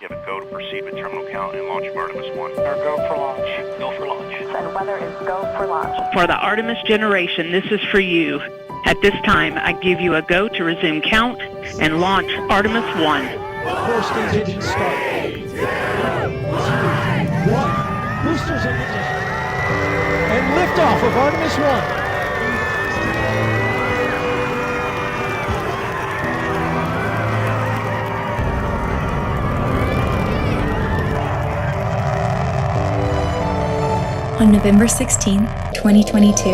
You have a go to proceed with terminal count and launch of Artemis I. Or go for launch. Go for launch. And weather is go for launch. For the Artemis generation, this is for you. At this time, I give you a go to resume count and launch Artemis I. Core stage engine start. 3, 2, 1. Boosters in ignition. And liftoff of Artemis I. On November 16, 2022,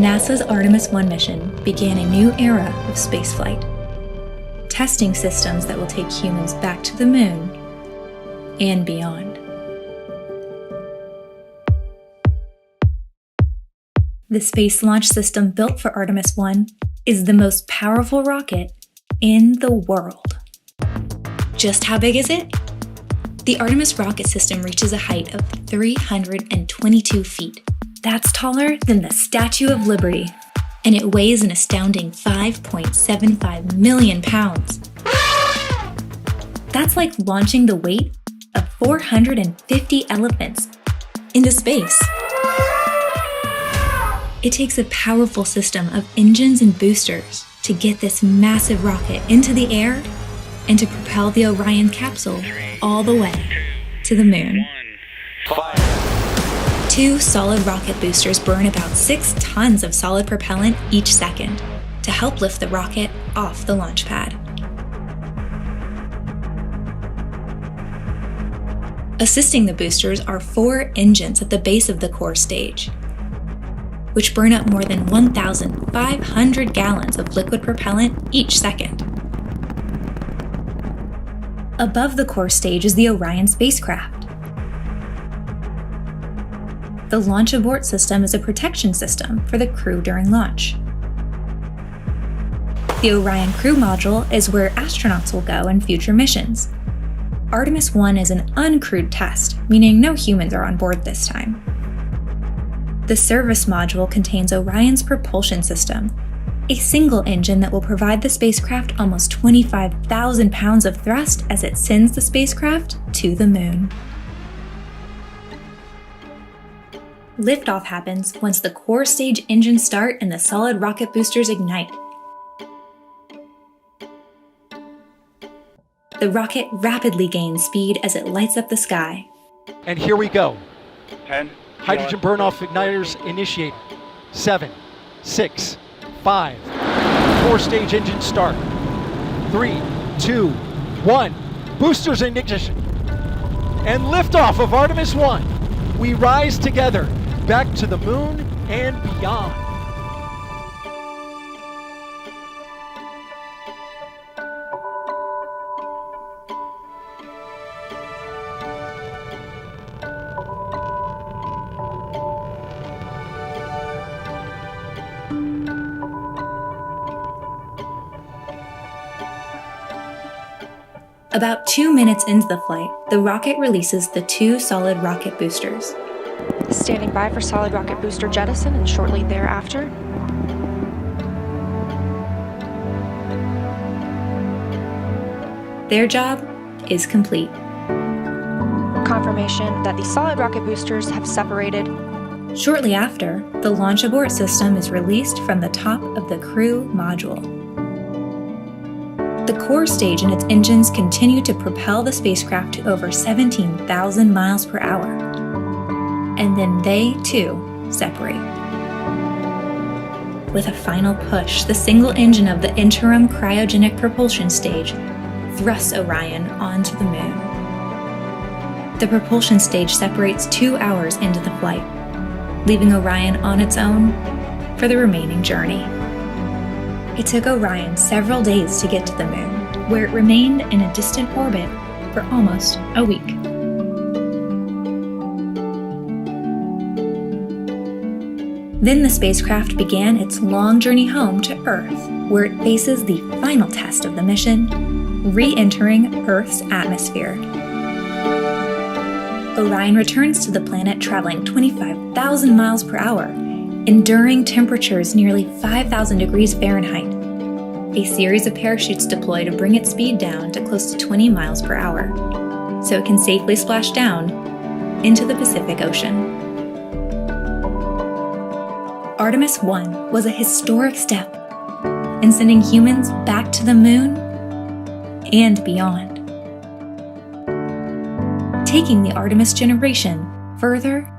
NASA's Artemis I mission began a new era of spaceflight, testing systems that will take humans back to the moon and beyond. The Space Launch System built for Artemis I is the most powerful rocket in the world. Just how big is it? The Artemis rocket system reaches a height of 322 feet. That's taller than the Statue of Liberty, and it weighs an astounding 5.75 million pounds. That's like launching the weight of 450 elephants into space. It takes a powerful system of engines and boosters to get this massive rocket into the air and to propel the Orion capsule all the way to the moon. 2 solid rocket boosters burn about 6 tons of solid propellant each second to help lift the rocket off the launch pad. Assisting the boosters are 4 engines at the base of the core stage, which burn up more than 1,500 gallons of liquid propellant each second. Above the core stage is the Orion spacecraft. The launch abort system is a protection system for the crew during launch. The Orion crew module is where astronauts will go in future missions. Artemis I is an uncrewed test, meaning no humans are on board this time. The service module contains Orion's propulsion system, a single engine that will provide the spacecraft almost 25,000 pounds of thrust as it sends the spacecraft to the moon. Liftoff happens once the core stage engines start and the solid rocket boosters ignite. The rocket rapidly gains speed as it lights up the sky. And here we go. 10. Hydrogen burn-off igniters initiated. 7, 6, 5. Core stage engine start. 3, 2, 1. Boosters in ignition. And liftoff of Artemis I. We rise together back to the moon and beyond. About 2 minutes into the flight, the rocket releases the 2 solid rocket boosters. Standing by for solid rocket booster jettison and shortly thereafter. Their job is complete. Confirmation that the solid rocket boosters have separated. Shortly after, the launch abort system is released from the top of the crew module. The core stage and its engines continue to propel the spacecraft to over 17,000 miles per hour. And then they, too, separate. With a final push, the single engine of the interim cryogenic propulsion stage thrusts Orion onto the moon. The propulsion stage separates 2 hours into the flight, leaving Orion on its own for the remaining journey. It took Orion several days to get to the moon, where it remained in a distant orbit for almost a week. Then the spacecraft began its long journey home to Earth, where it faces the final test of the mission, re-entering Earth's atmosphere. Orion returns to the planet traveling 25,000 miles per hour, enduring temperatures nearly 5,000 degrees Fahrenheit. A series of parachutes deploy to bring its speed down to close to 20 miles per hour, so it can safely splash down into the Pacific Ocean. Artemis I was a historic step in sending humans back to the moon and beyond, taking the Artemis generation further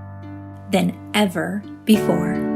than ever before.